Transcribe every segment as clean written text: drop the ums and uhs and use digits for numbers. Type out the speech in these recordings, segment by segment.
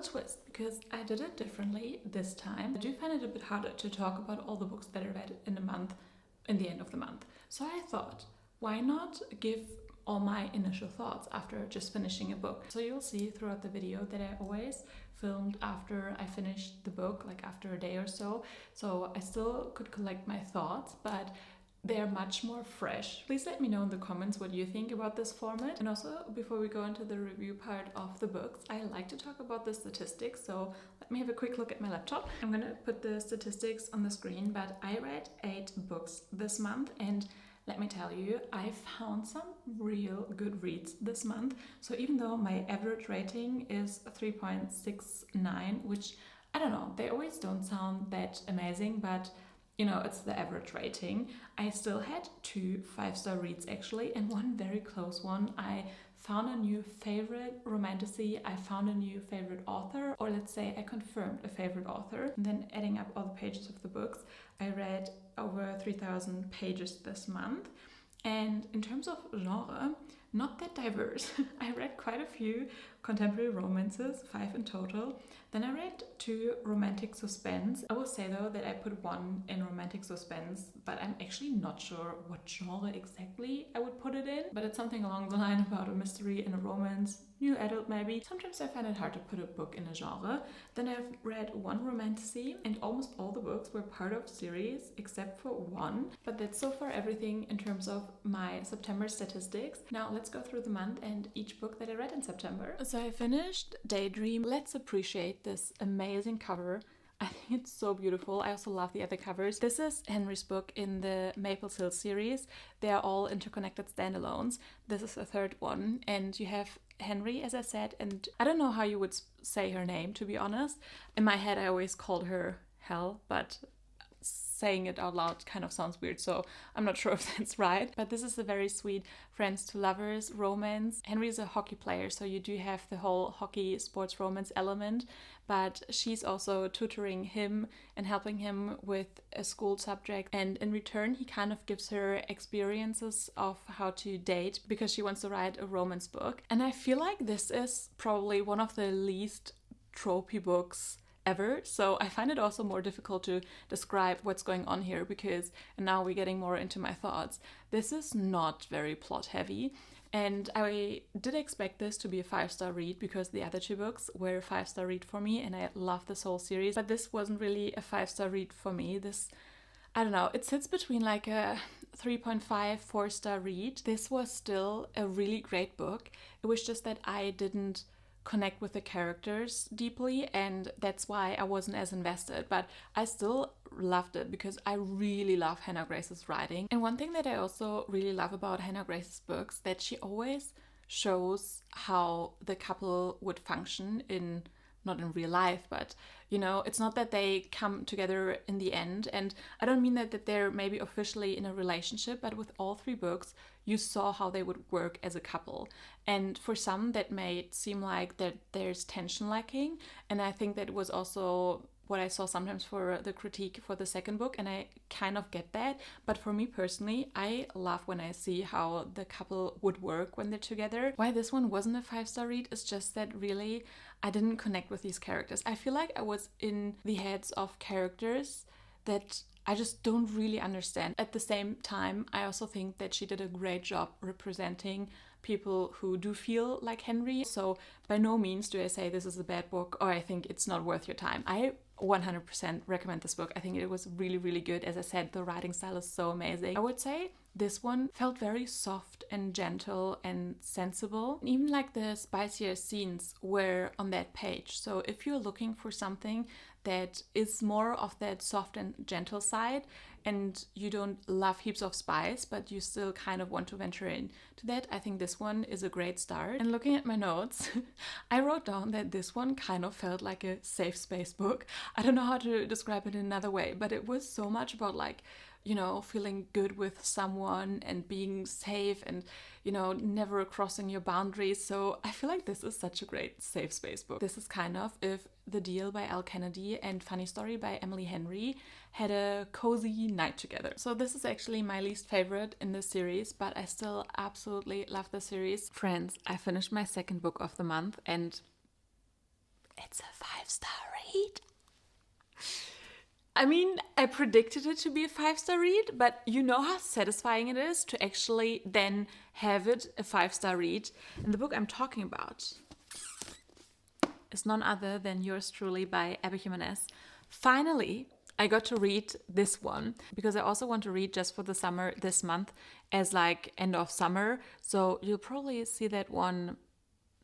twist because I did it differently this time. I do find it a bit harder to talk about all the books that I read in a month, in the end of the month. So I thought, why not give all my initial thoughts after just finishing a book. So you'll see throughout the video that I always filmed after I finished the book, like after a day or so. So I still could collect my thoughts, but they're much more fresh. Please let me know in the comments what you think about this format. And also, before we go into the review part of the books, I like to talk about the statistics. So let me have a quick look at my laptop. I'm gonna put the statistics on the screen, but I read 8 books this month, and let me tell you, I found some real good reads this month. So even though my average rating is 3.69, which, I don't know, they always don't sound that amazing, but you know, it's the average rating. I still had 2 5-star reads actually, and one very close one. I found a new favorite Romantasy, I found a new favorite author, or let's say I confirmed a favorite author. And then adding up all the pages of the books, I read over 3,000 pages this month. And in terms of genre, not that diverse. I read quite a few contemporary romances, 5 in total. Then I read 2 romantic suspense. I will say though that I put 1 in romantic suspense, but I'm actually not sure what genre exactly I would put it in. But it's something along the line about a mystery and a romance, new adult maybe. Sometimes I find it hard to put a book in a genre. Then I've read 1 romantasy, and almost all the books were part of series except for 1. But that's so far everything in terms of my September statistics. Now let's go through the month and each book that I read in September. So I finished Daydream. Let's appreciate this amazing cover. I think it's so beautiful. I also love the other covers. This is Henry's book in the Maple Hill series. They are all interconnected standalones. This is the 3rd one, and you have Henry, as I said, and I don't know how you would say her name, to be honest. In my head I always called her Hell, but saying it out loud kind of sounds weird, so I'm not sure if that's right. But this is a very sweet friends to lovers romance. Henry is a hockey player, so you do have the whole hockey sports romance element, but she's also tutoring him and helping him with a school subject, and in return he kind of gives her experiences of how to date because she wants to write a romance book. And I feel like this is probably one of the least tropey books ever, so I find it also more difficult to describe what's going on here because, and now we're getting more into my thoughts, this is not very plot heavy, and I did expect this to be a 5-star read because the other 2 books were a 5-star read for me and I love this whole series, but this wasn't really a 5-star read for me. This, I don't know, it sits between like a 3.5 4-star read. This was still a really great book. It was just that I didn't connect with the characters deeply, and that's why I wasn't as invested, but I still loved it because I really love Hannah Grace's writing. And one thing that I also really love about Hannah Grace's books, that she always shows how the couple would function in, not in real life, but you know, it's not that they come together in the end, and I don't mean that they're maybe officially in a relationship, but with all 3 books you saw how they would work as a couple. And for some that may seem like that there's tension lacking, and I think that was also what I saw sometimes for the critique for the 2nd book, and I kind of get that. But for me personally, I love when I see how the couple would work when they're together. Why this one wasn't a 5-star read is just that really I didn't connect with these characters. I feel like I was in the heads of characters that I just don't really understand. At the same time, I also think that she did a great job representing people who do feel like Henry. So by no means do I say this is a bad book or I think it's not worth your time. I 100% recommend this book. I think it was really, really good. As I said, the writing style is so amazing. I would say this one felt very soft and gentle and sensible. Even like the spicier scenes were on that page. So if you're looking for something that is more of that soft and gentle side, and you don't love heaps of spice, but you still kind of want to venture into that, I think this one is a great start. And looking at my notes, I wrote down that this one kind of felt like a safe space book. I don't know how to describe it in another way, but it was so much about like, you know, feeling good with someone and being safe and, you know, never crossing your boundaries. So I feel like this is such a great safe space book. This is kind of if The Deal by Al Kennedy and Funny Story by Emily Henry had a cozy night together. So this is actually my least favorite in this series, but I still absolutely love the series. Friends, I finished my 2nd book of the month, and It's a 5-star read. I mean, I predicted it to be a 5-star read, but you know how satisfying it is to actually then have it a 5-star read. And the book I'm talking about is none other than Yours Truly by Abby Jimenez. Finally, I got to read this one because I also want to read Just for the Summer this month as like end of summer. So you'll probably see that one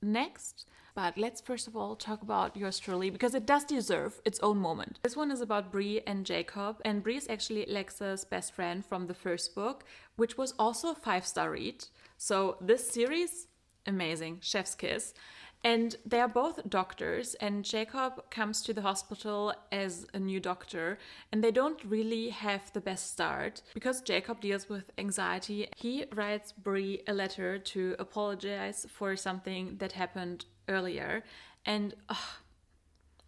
next. But let's first of all talk about Yours Truly because it does deserve its own moment. This one is about Bree and Jacob, and Bree is actually Alexa's best friend from the first book, which was also a 5-star read. So this series, amazing, chef's kiss. And they are both doctors, and Jacob comes to the hospital as a new doctor, and they don't really have the best start. Because Jacob deals with anxiety, he writes Bree a letter to apologize for something that happened earlier, and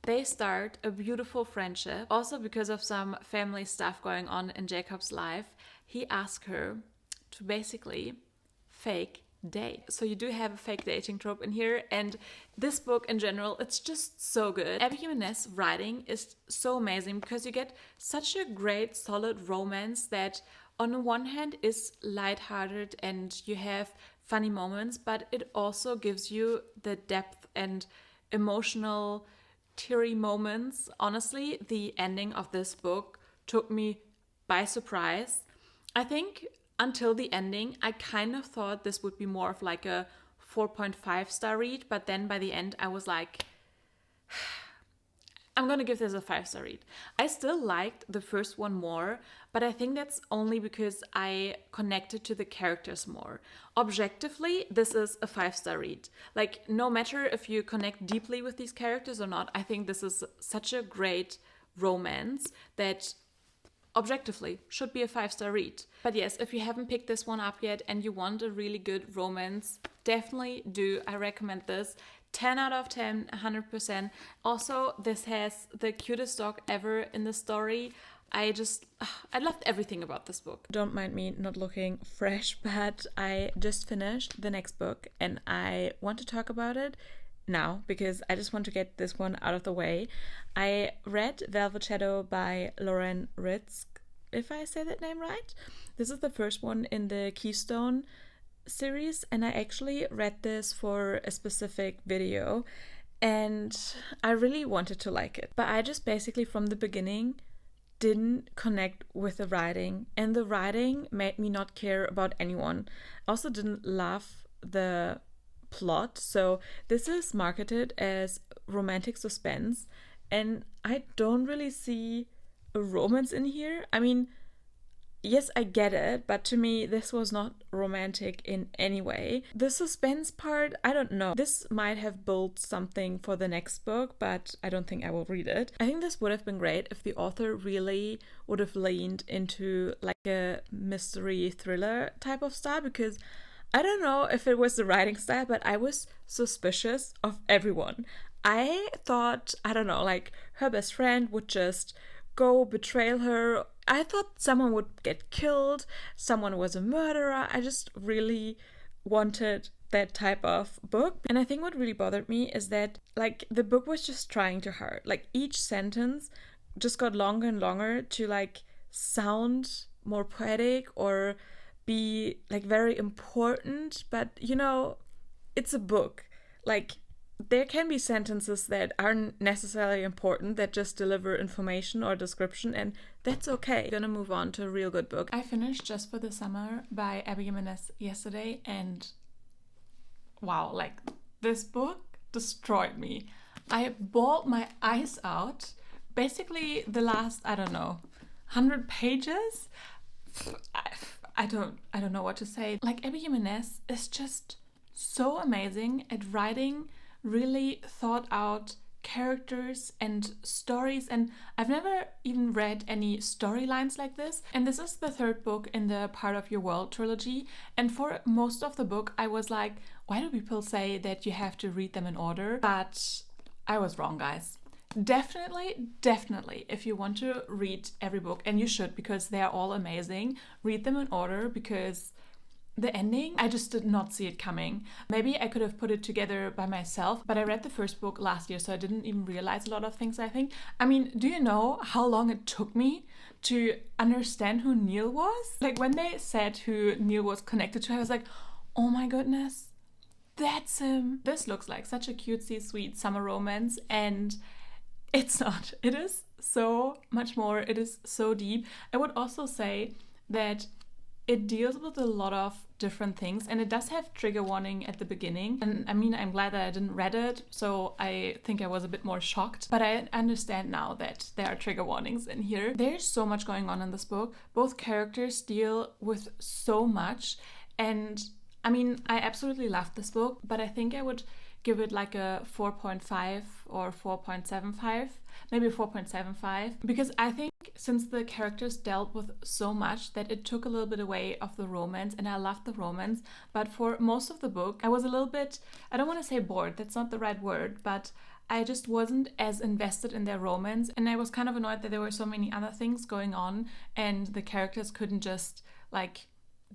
they start a beautiful friendship. Also, because of some family stuff going on in Jacob's life, he asks her to basically fake date. So you do have a fake dating trope in here, and this book in general, it's just so good. Abby Jimenez writing is so amazing because you get such a great solid romance that on the one hand is lighthearted and you have funny moments, but it also gives you the depth and emotional teary moments. Honestly, the ending of this book took me by surprise. I think until the ending, I kind of thought this would be more of like a 4.5-star read, but then by the end, I was like, I'm gonna give this a 5-star read. I still liked the first one more, but I think that's only because I connected to the characters more. Objectively, this is a 5-star read. Like, no matter if you connect deeply with these characters or not, I think this is such a great romance that objectively should be a 5-star read. But yes, if you haven't picked this one up yet and you want a really good romance, definitely do. I recommend this. 10 out of 10, 100%. Also, this has the cutest dog ever in the story. I loved everything about this book. Don't mind me not looking fresh, but I just finished the next book and I want to talk about it now because I just want to get this one out of the way. I read Velvet Shadow by Lauren Ritz, if I say that name right. This is the first one in the Keystone series, and I actually read this for a specific video and I really wanted to like it, but I just basically from the beginning didn't connect with the writing, and the writing made me not care about anyone. I also didn't love the plot. So this is marketed as romantic suspense, and I don't really see a romance in here. I mean, yes, I get it, but to me, this was not romantic in any way. The suspense part, I don't know. This might have built something for the next book, but I don't think I will read it. I think this would have been great if the author really would have leaned into like a mystery thriller type of style, because I don't know if it was the writing style, but I was suspicious of everyone. I thought, I don't know, like her best friend would just go betray her. I thought someone would get killed, someone was a murderer. I just really wanted that type of book. And I think what really bothered me is that like the book was just trying too hard. Like each sentence just got longer and longer to like sound more poetic or be like very important, but you know, it's a book. Like there can be sentences that aren't necessarily important, that just deliver information or description, and that's okay. I'm gonna move on to a real good book. I finished Just for the Summer by Abby Jimenez yesterday, and wow, like this book destroyed me. I bawled my eyes out. Basically the last, I don't know, 100 pages. I don't know what to say. Like Abby Jimenez is just so amazing at writing really thought out characters and stories, and I've never even read any storylines like this. And this is the third book in the Part of Your World trilogy, and for most of the book I was like, why do people say that you have to read them in order? But I was wrong, guys. Definitely, if you want to read every book, and you should because they are all amazing, read them in order, because the ending, I just did not see it coming. Maybe I could have put it together by myself, but I read the first book last year, so I didn't even realize a lot of things, I think. I mean, do you know how long it took me to understand who Neil was? Like, when they said who Neil was connected to, I was like, oh my goodness, that's him. This looks like such a cutesy, sweet summer romance, and it's not. It is so much more. It is so deep. I would also say that it deals with a lot of different things, and it does have trigger warning at the beginning. And I mean, I'm glad that I didn't read it, so I think I was a bit more shocked. But I understand now that there are trigger warnings in here. There's so much going on in this book. Both characters deal with so much, and I mean, I absolutely loved this book, but I think I would give it like a 4.5 or 4.75, maybe 4.75, because I think since the characters dealt with so much that it took a little bit away of the romance, and I loved the romance, but for most of the book I was a little bit, I don't want to say bored, that's not the right word, but I just wasn't as invested in their romance, and I was kind of annoyed that there were so many other things going on and the characters couldn't just like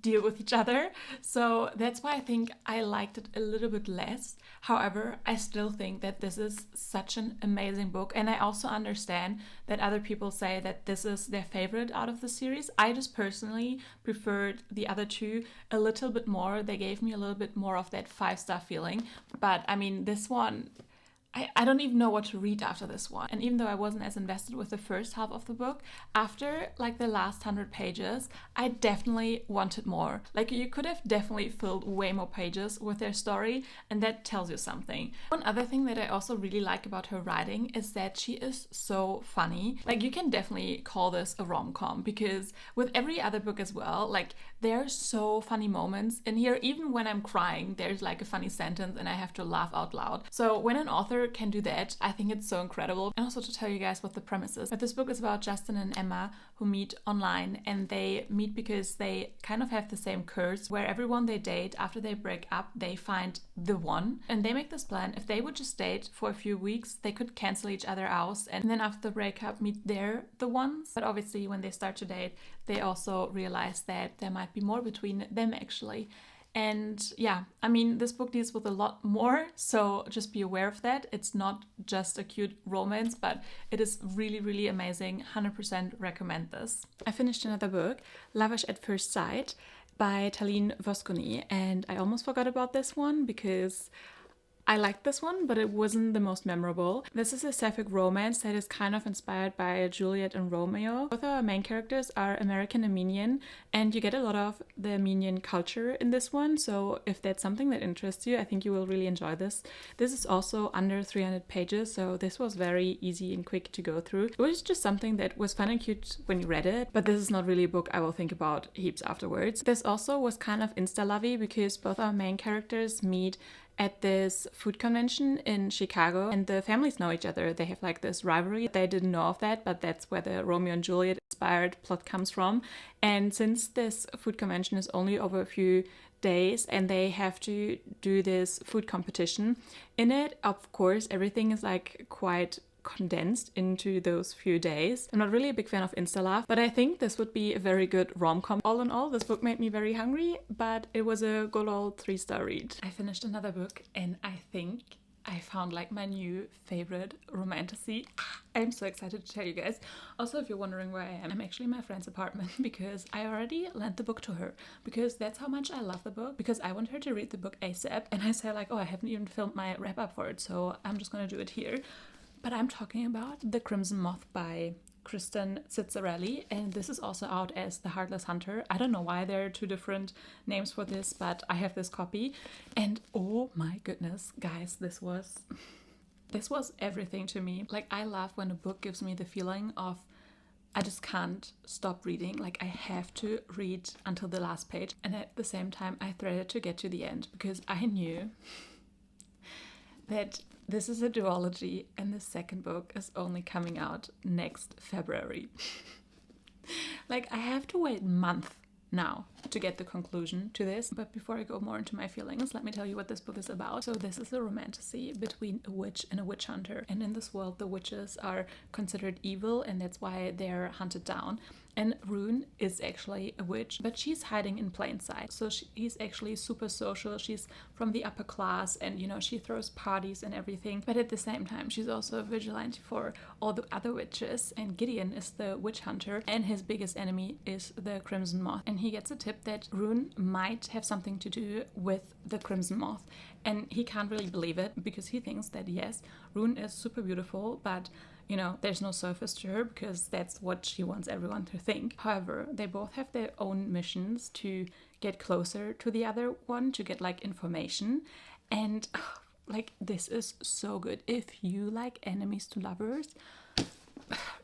deal with each other. So that's why I think I liked it a little bit less. However, I still think that this is such an amazing book, and I also understand that other people say that this is their favorite out of the series. I just personally preferred the other two a little bit more. They gave me a little bit more of that 5-star feeling, but I mean, this one, I don't even know what to read after this one. And even though I wasn't as invested with the first half of the book, after like the last 100 pages, I definitely wanted more. Like, you could have definitely filled way more pages with their story, and that tells you something. One other thing that I also really like about her writing is that she is so funny. Like, you can definitely call this a rom-com, because with every other book as well, like, there are so funny moments in here. Even when I'm crying, there's like a funny sentence and I have to laugh out loud. So when an author can do that, I think it's so incredible. And also to tell you guys what the premise is. But this book is about Justin and Emma who meet online, and they meet because they kind of have the same curse where everyone they date after they break up, they find the one. And they make this plan: if they would just date for a few weeks, they could cancel each other out, and then after the breakup meet the ones. But obviously when they start to date, they also realize that there might be more between them actually. And yeah, I mean, this book deals with a lot more, so just be aware of that. It's not just a cute romance, but it is really, really amazing. 100% recommend this. I finished another book, Lavash at First Sight by Taline Voskoni, and I almost forgot about this one because I liked this one, but it wasn't the most memorable. This is a sapphic romance that is kind of inspired by Juliet and Romeo. Both our main characters are American Armenian, and you get a lot of the Armenian culture in this one. So if that's something that interests you, I think you will really enjoy this. This is also under 300 pages, so this was very easy and quick to go through. It was just something that was fun and cute when you read it, but this is not really a book I will think about heaps afterwards. This also was kind of insta-lovey because both our main characters meet at this food convention in Chicago, and the families know each other. They have like this rivalry. They didn't know of that, but that's where the Romeo and Juliet inspired plot comes from. And since this food convention is only over a few days and they have to do this food competition, in it, of course, everything is like quite condensed into those few days. I'm not really a big fan of insta-love, but I think this would be a very good rom-com. All in all, this book made me very hungry, but it was a good old 3-star read. I finished another book, and I think I found like my new favorite romantasy. I'm so excited to tell you guys. Also, if you're wondering where I am, I'm actually in my friend's apartment because I already lent the book to her, because that's how much I love the book, because I want her to read the book ASAP, and I said like, oh, I haven't even filmed my wrap-up for it, so I'm just gonna do it here. But I'm talking about The Crimson Moth by Kristen Cizzarelli, and this is also out as The Heartless Hunter. I don't know why there are two different names for this, but I have this copy, and oh my goodness, guys, this was everything to me. Like, I love when a book gives me the feeling of I just can't stop reading. Like, I have to read until the last page, and at the same time I threaded to get to the end because I knew that this is a duology and the second book is only coming out next February. Like, I have to wait a month now to get the conclusion to this. But before I go more into my feelings, let me tell you what this book is about. So this is a romantasy between a witch and a witch hunter. And in this world, the witches are considered evil, and that's why they're hunted down. And Rune is actually a witch, but she's hiding in plain sight. So he's actually super social. She's from the upper class and, you know, she throws parties and everything. But at the same time, she's also a vigilante for all the other witches. And Gideon is the witch hunter, and his biggest enemy is the Crimson Moth. And he gets a tip that Rune might have something to do with the Crimson Moth. And he can't really believe it because he thinks that, yes, Rune is super beautiful, but you know, there's no surface to her because that's what she wants everyone to think. However, they both have their own missions to get closer to the other one, to get like information. And like, this is so good. If you like enemies to lovers,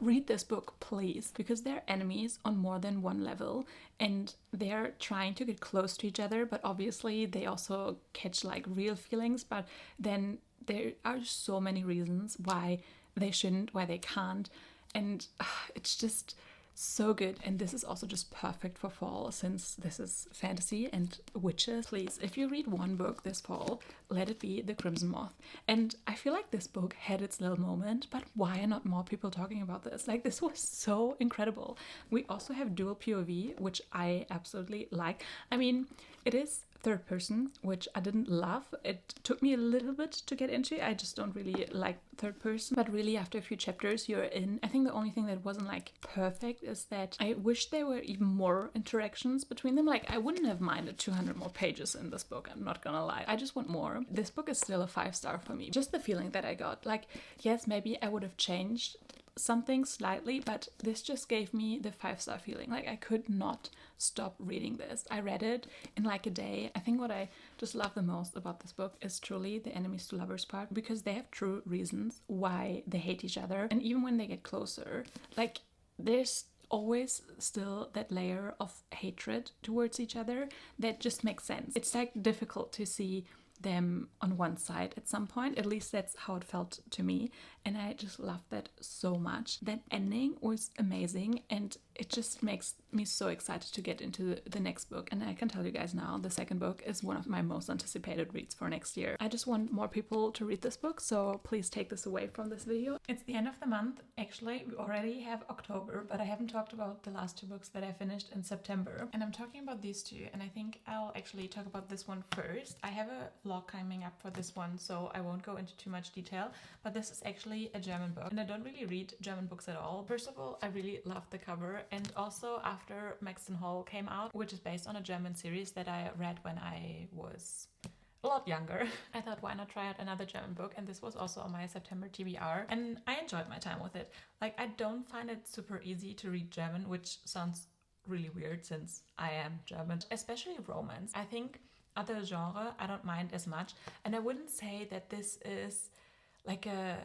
read this book, please, because they're enemies on more than one level and they're trying to get close to each other, but obviously they also catch like real feelings. But then there are so many reasons why they shouldn't, why they can't, and it's just so good. And this is also just perfect for fall, since this is fantasy and witches. Please, if you read one book this fall, let it be The Crimson Moth. And I feel like this book had its little moment, but why are not more people talking about this? Like, this was so incredible. We also have dual POV, which I absolutely like. I mean, it is third person, which I didn't love. It took me a little bit to get into. I just don't really like third person, but really after a few chapters you're in. I think the only thing that wasn't like perfect is that I wish there were even more interactions between them. Like, I wouldn't have minded 200 more pages in this book, I'm not gonna lie. I just want more. This book is still a 5-star for me. Just the feeling that I got, like, yes, maybe I would have changed something slightly, but this just gave me the 5-star feeling. Like, I could not stop reading this. I read it in like a day. I think what I just love the most about this book is truly the enemies to lovers part, because they have true reasons why they hate each other. And even when they get closer, like, there's always still that layer of hatred towards each other that just makes sense. It's like difficult to see them on one side at some point. At least that's how it felt to me, and I just loved that so much. That ending was amazing, and it just makes me so excited to get into the next book. And I can tell you guys now, the second book is one of my most anticipated reads for next year. I just want more people to read this book, so please take this away from this video. It's the end of the month. Actually, we already have October, but I haven't talked about the last 2 books that I finished in September. And I'm talking about these 2, and I think I'll actually talk about this one first. I have a vlog coming up for this one, so I won't go into too much detail, but this is actually a German book, and I don't really read German books at all. First of all, I really love the cover, and also after Maxton Hall came out, which is based on a German series that I read when I was a lot younger, I thought, why not try out another German book? And this was also on my September TBR, and I enjoyed my time with it. Like, I don't find it super easy to read German, which sounds really weird since I am German, especially romance. I think other genre I don't mind as much, and I wouldn't say that this is like a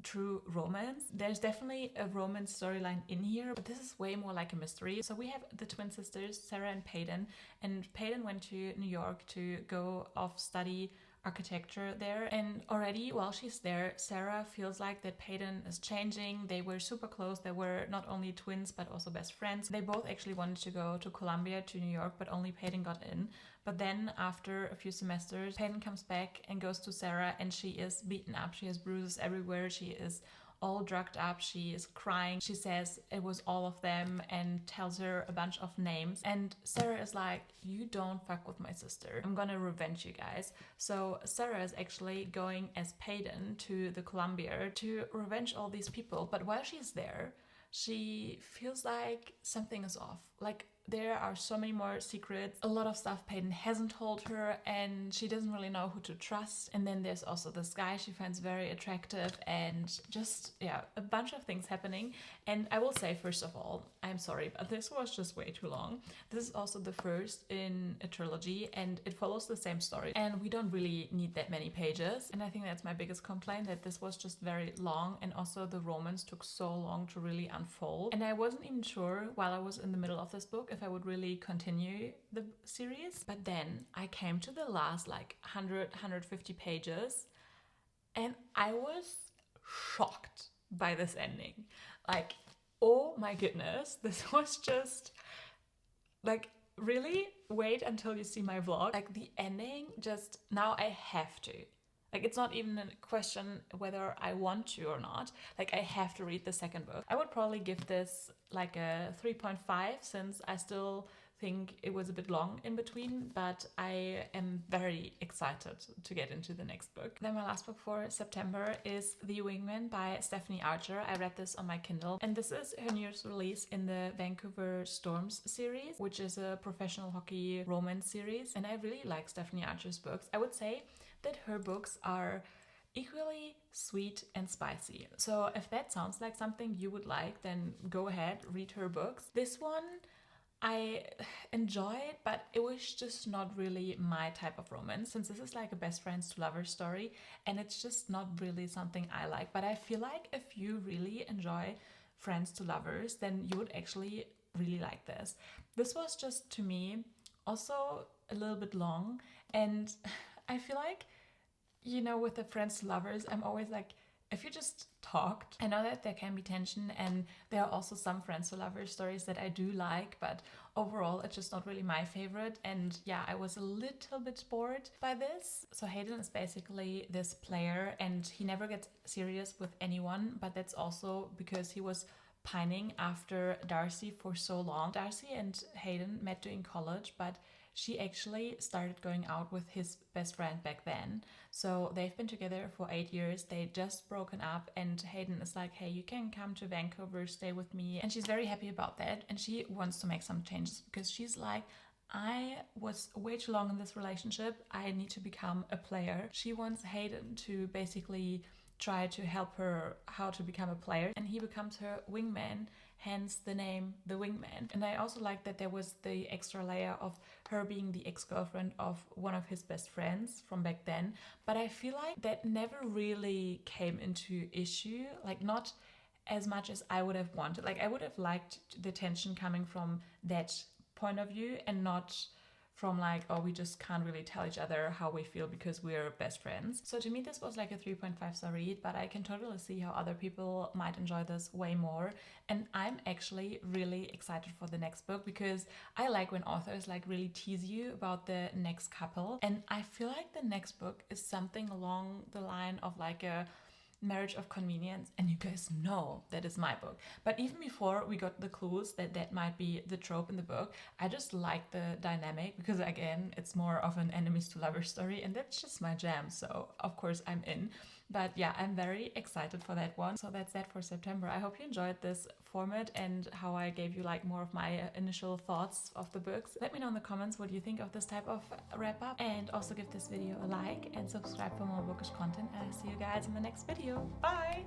true romance. There's definitely a romance storyline in here, but this is way more like a mystery. So we have the twin sisters, Sarah and Peyton, and Peyton went to New York to go off study architecture there, and already while she's there, Sarah feels like that Peyton is changing. They were super close. They were not only twins but also best friends. They both actually wanted to go to Columbia, to New York, but only Peyton got in. But then after a few semesters, Peyton comes back and goes to Sarah, and she is beaten up. She has bruises everywhere. She is all drugged up. She is crying. She says it was all of them and tells her a bunch of names. And Sarah is like, you don't fuck with my sister. I'm gonna revenge you guys. So Sarah is actually going as Peyton to the Columbia to revenge all these people. But while she's there, she feels like something is off. Like, there are so many more secrets, a lot of stuff Peyton hasn't told her, and she doesn't really know who to trust. And then there's also this guy she finds very attractive, and just, yeah, a bunch of things happening. And I will say, first of all, I'm sorry, but this was just way too long. This is also the first in a trilogy, and it follows the same story, and we don't really need that many pages. And I think that's my biggest complaint, that this was just very long, and also the romance took so long to really unfold. And I wasn't even sure while I was in the middle of this book if I would really continue the series. But then I came to the last like 150 pages, and I was shocked by this ending. Like, oh my goodness, this was just like, really? Wait until you see my vlog. Like, the ending, just, now I have to Like, it's not even a question whether I want to or not. Like, I have to read the second book. I would probably give this like a 3.5 since I still think it was a bit long in between, but I am very excited to get into the next book. Then my last book for September is The Wingman by Stephanie Archer. I read this on my Kindle, and this is her newest release in the Vancouver Storms series, which is a professional hockey romance series, and I really like Stephanie Archer's books. I would say that her books are equally sweet and spicy. So if that sounds like something you would like, then go ahead, read her books. This one I enjoyed, but it was just not really my type of romance, since this is like a best friends to lovers story, and it's just not really something I like. But I feel like if you really enjoy friends to lovers, then you would actually really like this. This was just, to me, also a little bit long, and I feel like, you know, with the friends to lovers, I'm always like, if you just talked, I know that there can be tension, and there are also some friends to lovers stories that I do like, but overall it's just not really my favorite. And yeah, I was a little bit bored by this. So Hayden is basically this player, and he never gets serious with anyone, but that's also because he was pining after Darcy for so long. Darcy and Hayden met during college, but she actually started going out with his best friend back then. So they've been together for 8 years. They just broken up, and Hayden is like, hey, you can come to Vancouver, stay with me. And she's very happy about that. And she wants to make some changes because she's like, I was way too long in this relationship. I need to become a player. She wants Hayden to basically try to help her how to become a player, and he becomes her wingman, hence the name The Wingman. And I also like that there was the extra layer of her being the ex-girlfriend of one of his best friends from back then, but I feel like that never really came into issue, like not as much as I would have wanted. Like, I would have liked the tension coming from that point of view, and not from like, oh, we just can't really tell each other how we feel because we're best friends. So to me, this was like a 3.5 star read, but I can totally see how other people might enjoy this way more. And I'm actually really excited for the next book, because I like when authors like really tease you about the next couple. And I feel like the next book is something along the line of like a Marriage of Convenience, and you guys know that is my book. But even before we got the clues that that might be the trope in the book, I just like the dynamic, because again, it's more of an enemies to lovers story, and that's just my jam, so of course I'm in. But yeah, I'm very excited for that one. So that's that for September. I hope you enjoyed this format and how I gave you like more of my initial thoughts of the books. Let me know in the comments what you think of this type of wrap up, and also give this video a like and subscribe for more bookish content, and I'll see you guys in the next video. Bye!